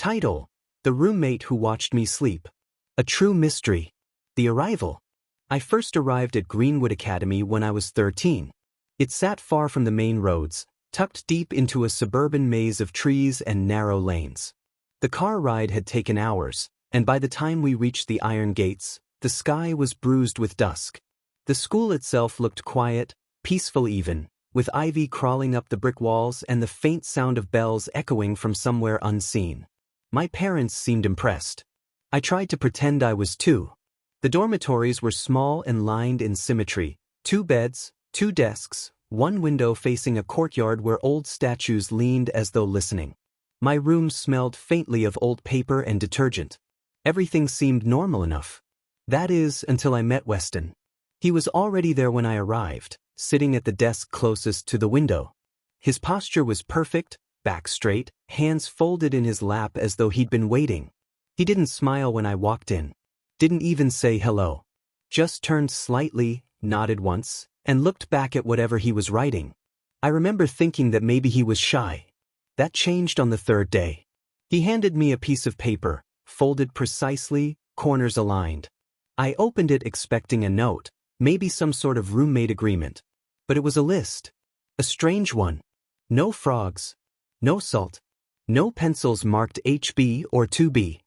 Title: The Roommate Who Watched Me Sleep. A True Mystery. The Arrival. I first arrived at Greenwood Academy when I was 13. It sat far from the main roads, tucked deep into a suburban maze of trees and narrow lanes. The car ride had taken hours, and by the time we reached the iron gates, the sky was bruised with dusk. The school itself looked quiet, peaceful even, with ivy crawling up the brick walls and the faint sound of bells echoing from somewhere unseen. My parents seemed impressed. I tried to pretend I was too. The dormitories were small and lined in symmetry: 2 beds, 2 desks, 1 window facing a courtyard where old statues leaned as though listening. My room smelled faintly of old paper and detergent. Everything seemed normal enough. That is, until I met Weston. He was already there when I arrived, sitting at the desk closest to the window. His posture was perfect, back straight, hands folded in his lap as though he'd been waiting. He didn't smile when I walked in. Didn't even say hello. Just turned slightly, nodded once, and looked back at whatever he was writing. I remember thinking that maybe he was shy. That changed on the 3rd day. He handed me a piece of paper, folded precisely, corners aligned. I opened it expecting a note, maybe some sort of roommate agreement. But it was a list. A strange one. No frogs. No salt. No pencils marked HB or 2B.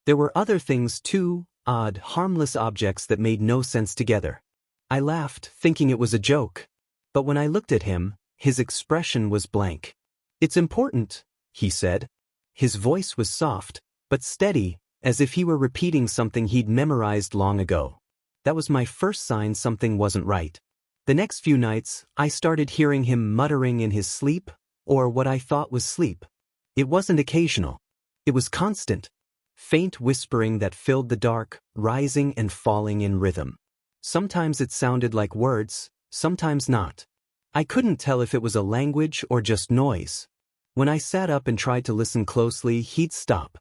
There were other things too, odd, harmless objects that made no sense together. I laughed, thinking it was a joke. But when I looked at him, his expression was blank. "It's important," he said. His voice was soft, but steady, as if he were repeating something he'd memorized long ago. That was my first sign something wasn't right. The next few nights, I started hearing him muttering in his sleep, or what I thought was sleep. It wasn't occasional. It was constant. Faint whispering that filled the dark, rising and falling in rhythm. Sometimes it sounded like words, sometimes not. I couldn't tell if it was a language or just noise. When I sat up and tried to listen closely, he'd stop.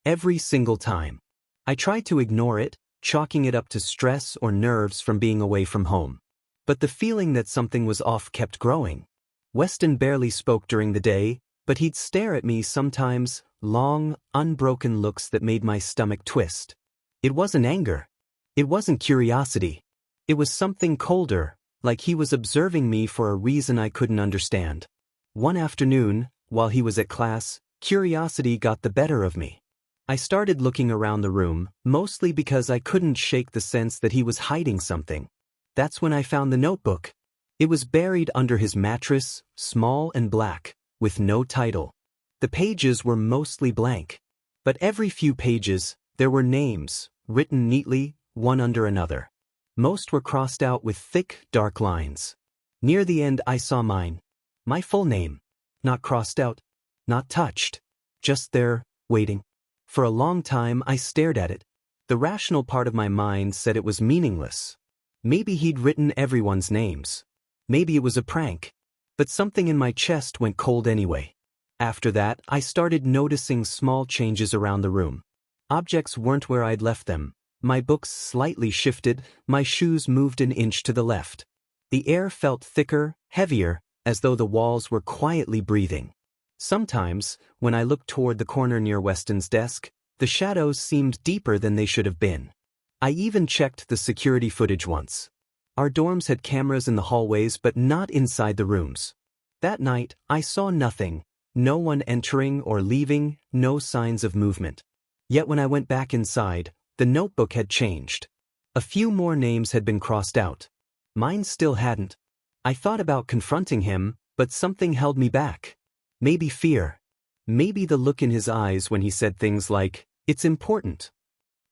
Every single time. I tried to ignore it, chalking it up to stress or nerves from being away from home. But the feeling that something was off kept growing. Weston barely spoke during the day, but he'd stare at me sometimes, long, unbroken looks that made my stomach twist. It wasn't anger. It wasn't curiosity. It was something colder, like he was observing me for a reason I couldn't understand. One afternoon, while he was at class, curiosity got the better of me. I started looking around the room, mostly because I couldn't shake the sense that he was hiding something. That's when I found the notebook. It was buried under his mattress, small and black, with no title. The pages were mostly blank. But every few pages, there were names, written neatly, one under another. Most were crossed out with thick, dark lines. Near the end I saw mine. My full name. Not crossed out. Not touched. Just there, waiting. For a long time I stared at it. The rational part of my mind said it was meaningless. Maybe he'd written everyone's names. Maybe it was a prank. But something in my chest went cold anyway. After that, I started noticing small changes around the room. Objects weren't where I'd left them. My books slightly shifted, my shoes moved an inch to the left. The air felt thicker, heavier, as though the walls were quietly breathing. Sometimes, when I looked toward the corner near Weston's desk, the shadows seemed deeper than they should have been. I even checked the security footage once. Our dorms had cameras in the hallways but not inside the rooms. That night, I saw nothing. No one entering or leaving, no signs of movement. Yet when I went back inside, the notebook had changed. A few more names had been crossed out. Mine still hadn't. I thought about confronting him, but something held me back. Maybe fear. Maybe the look in his eyes when he said things like, "It's important."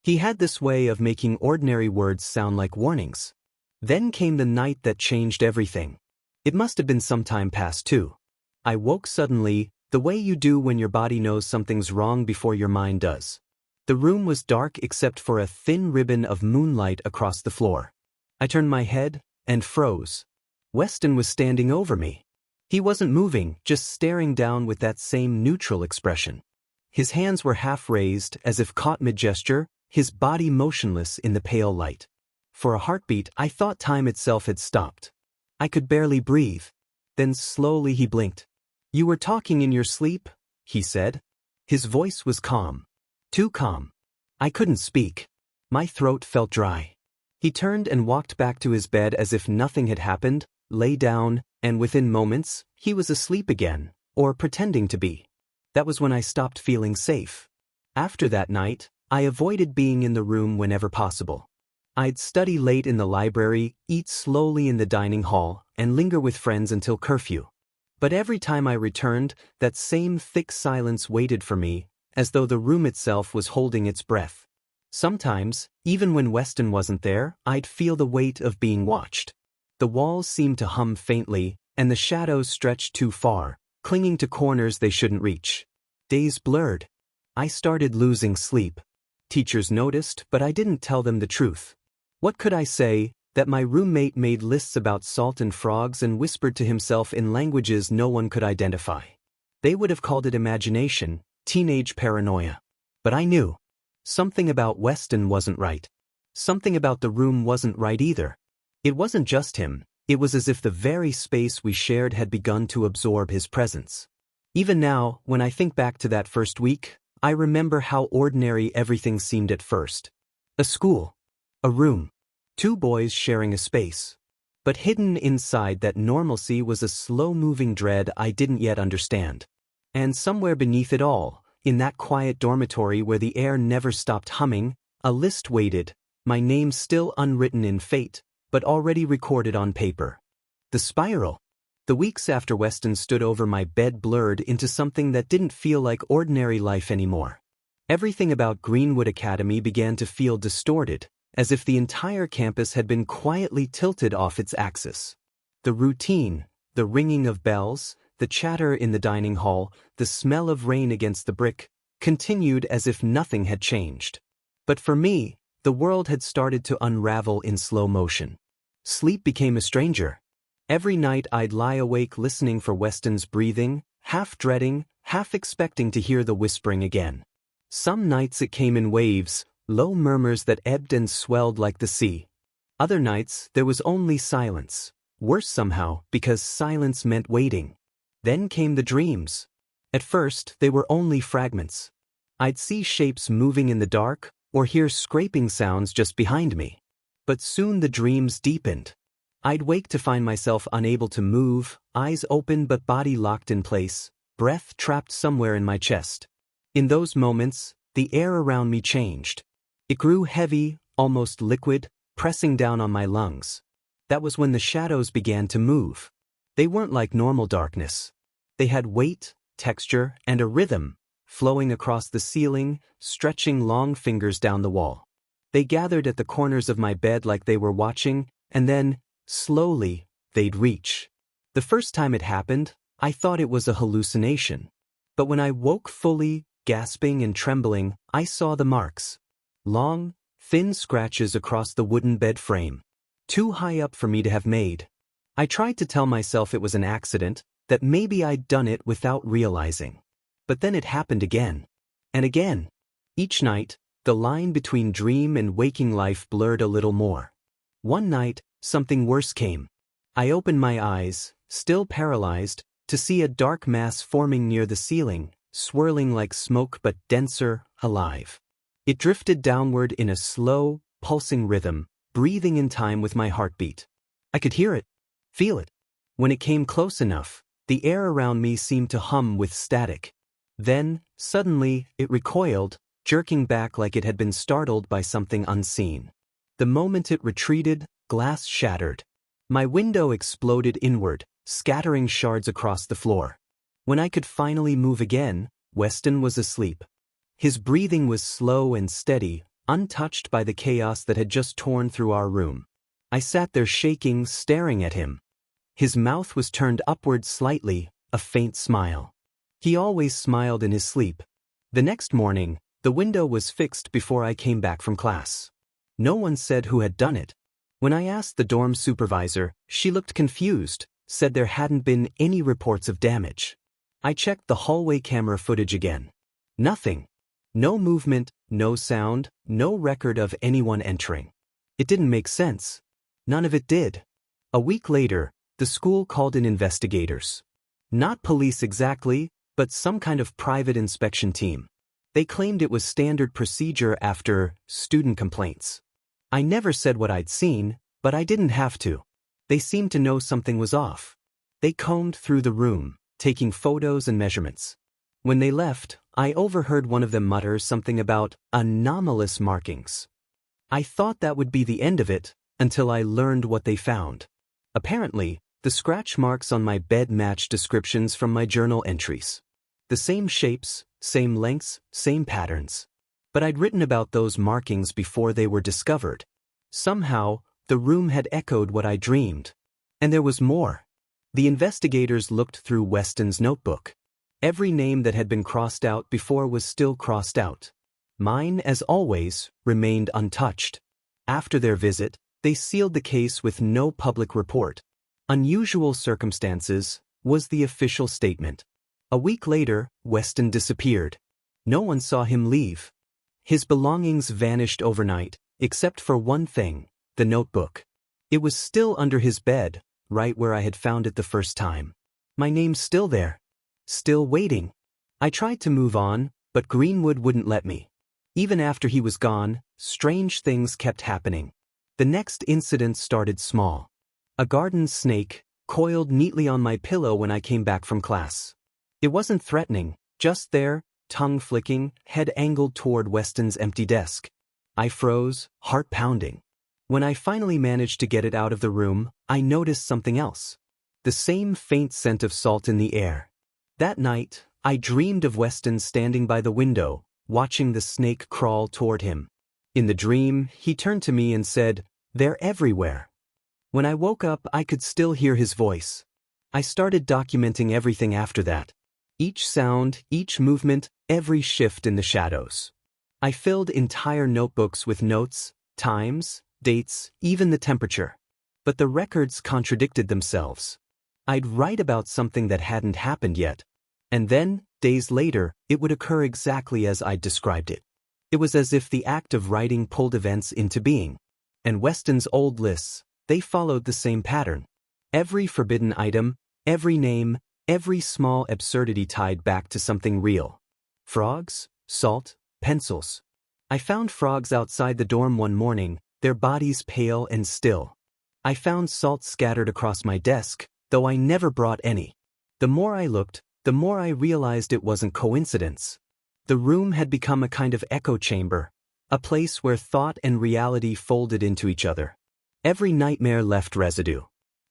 He had this way of making ordinary words sound like warnings. Then came the night that changed everything. It must have been some time past too. I woke suddenly, the way you do when your body knows something's wrong before your mind does. The room was dark except for a thin ribbon of moonlight across the floor. I turned my head and froze. Weston was standing over me. He wasn't moving, just staring down with that same neutral expression. His hands were half raised, as if caught mid-gesture, his body motionless in the pale light. For a heartbeat, I thought time itself had stopped. I could barely breathe. Then slowly he blinked. "You were talking in your sleep?" he said. His voice was calm. Too calm. I couldn't speak. My throat felt dry. He turned and walked back to his bed as if nothing had happened, lay down, and within moments, he was asleep again, or pretending to be. That was when I stopped feeling safe. After that night, I avoided being in the room whenever possible. I'd study late in the library, eat slowly in the dining hall, and linger with friends until curfew. But every time I returned, that same thick silence waited for me, as though the room itself was holding its breath. Sometimes, even when Weston wasn't there, I'd feel the weight of being watched. The walls seemed to hum faintly, and the shadows stretched too far, clinging to corners they shouldn't reach. Days blurred. I started losing sleep. Teachers noticed, but I didn't tell them the truth. What could I say? That my roommate made lists about salt and frogs and whispered to himself in languages no one could identify. They would have called it imagination, teenage paranoia. But I knew. Something about Weston wasn't right. Something about the room wasn't right either. It wasn't just him, it was as if the very space we shared had begun to absorb his presence. Even now, when I think back to that first week, I remember how ordinary everything seemed at first. A school. A room. 2 boys sharing a space. But hidden inside that normalcy was a slow-moving dread I didn't yet understand. And somewhere beneath it all, in that quiet dormitory where the air never stopped humming, a list waited, my name still unwritten in fate, but already recorded on paper. The spiral. The weeks after Weston stood over my bed blurred into something that didn't feel like ordinary life anymore. Everything about Greenwood Academy began to feel distorted, as if the entire campus had been quietly tilted off its axis. The routine, the ringing of bells, the chatter in the dining hall, the smell of rain against the brick, continued as if nothing had changed. But for me, the world had started to unravel in slow motion. Sleep became a stranger. Every night I'd lie awake listening for Weston's breathing, half dreading, half expecting to hear the whispering again. Some nights it came in waves, low murmurs that ebbed and swelled like the sea. Other nights there was only silence, worse somehow because silence meant waiting. Then came the dreams. At first they were only fragments. I'd see shapes moving in the dark, or hear scraping sounds just behind me. But soon the dreams deepened. I'd wake to find myself unable to move, eyes open but body locked in place, breath trapped somewhere in my chest. In those moments, the air around me changed. It grew heavy, almost liquid, pressing down on my lungs. That was when the shadows began to move. They weren't like normal darkness. They had weight, texture, and a rhythm, flowing across the ceiling, stretching long fingers down the wall. They gathered at the corners of my bed like they were watching, and then, slowly, they'd reach. The first time it happened, I thought it was a hallucination. But when I woke fully, gasping and trembling, I saw the marks. Long, thin scratches across the wooden bed frame. Too high up for me to have made. I tried to tell myself it was an accident, that maybe I'd done it without realizing. But then it happened again. And again. Each night, the line between dream and waking life blurred a little more. One night, something worse came. I opened my eyes, still paralyzed, to see a dark mass forming near the ceiling, swirling like smoke but denser, alive. It drifted downward in a slow, pulsing rhythm, breathing in time with my heartbeat. I could hear it, feel it. When it came close enough, the air around me seemed to hum with static. Then, suddenly, it recoiled, jerking back like it had been startled by something unseen. The moment it retreated, glass shattered. My window exploded inward, scattering shards across the floor. When I could finally move again, Weston was asleep. His breathing was slow and steady, untouched by the chaos that had just torn through our room. I sat there shaking, staring at him. His mouth was turned upward slightly, a faint smile. He always smiled in his sleep. The next morning, the window was fixed before I came back from class. No one said who had done it. When I asked the dorm supervisor, she looked confused, said there hadn't been any reports of damage. I checked the hallway camera footage again. Nothing. No movement, no sound, no record of anyone entering. It didn't make sense. None of it did. A week later, the school called in investigators. Not police exactly, but some kind of private inspection team. They claimed it was standard procedure after student complaints. I never said what I'd seen, but I didn't have to. They seemed to know something was off. They combed through the room, taking photos and measurements. When they left, I overheard one of them mutter something about anomalous markings. I thought that would be the end of it, until I learned what they found. Apparently, the scratch marks on my bed matched descriptions from my journal entries. The same shapes, same lengths, same patterns. But I'd written about those markings before they were discovered. Somehow, the room had echoed what I dreamed. And there was more. The investigators looked through Weston's notebook. Every name that had been crossed out before was still crossed out. Mine, as always, remained untouched. After their visit, they sealed the case with no public report. Unusual circumstances was the official statement. A week later, Weston disappeared. No one saw him leave. His belongings vanished overnight, except for one thing, the notebook. It was still under his bed, right where I had found it the first time. My name's still there. Still waiting. I tried to move on, but Greenwood wouldn't let me. Even after he was gone, strange things kept happening. The next incident started small. A garden snake coiled neatly on my pillow when I came back from class. It wasn't threatening, just there, tongue flicking, head angled toward Weston's empty desk. I froze, heart pounding. When I finally managed to get it out of the room, I noticed something else. The same faint scent of salt in the air. That night, I dreamed of Weston standing by the window, watching the snake crawl toward him. In the dream, he turned to me and said, "They're everywhere." When I woke up, I could still hear his voice. I started documenting everything after that. Each sound, each movement, every shift in the shadows. I filled entire notebooks with notes, times, dates, even the temperature. But the records contradicted themselves. I'd write about something that hadn't happened yet. And then, days later, it would occur exactly as I'd described it. It was as if the act of writing pulled events into being. And Weston's old lists, they followed the same pattern. Every forbidden item, every name, every small absurdity tied back to something real. Frogs, salt, pencils. I found frogs outside the dorm one morning, their bodies pale and still. I found salt scattered across my desk, though I never brought any. The more I looked, the more I realized it wasn't coincidence. The room had become a kind of echo chamber, a place where thought and reality folded into each other. Every nightmare left residue.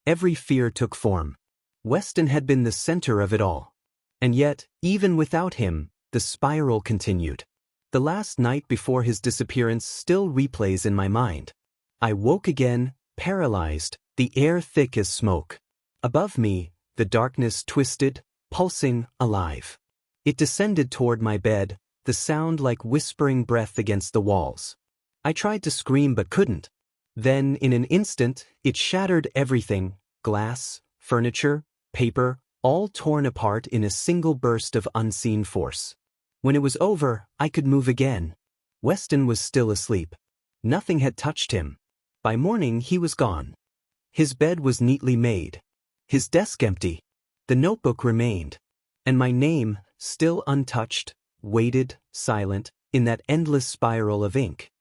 Every fear took form. Weston had been the center of it all. And yet, even without him, the spiral continued. The last night before his disappearance still replays in my mind. I woke again, paralyzed, the air thick as smoke. Above me, the darkness twisted, pulsing, alive. It descended toward my bed, the sound like whispering breath against the walls. I tried to scream but couldn't. Then, in an instant, it shattered everything, glass, furniture, paper, all torn apart in a single burst of unseen force. When it was over, I could move again. Weston was still asleep. Nothing had touched him. By morning, he was gone. His bed was neatly made. His desk empty. The notebook remained. And my name, still untouched, waited, silent, in that endless spiral of ink.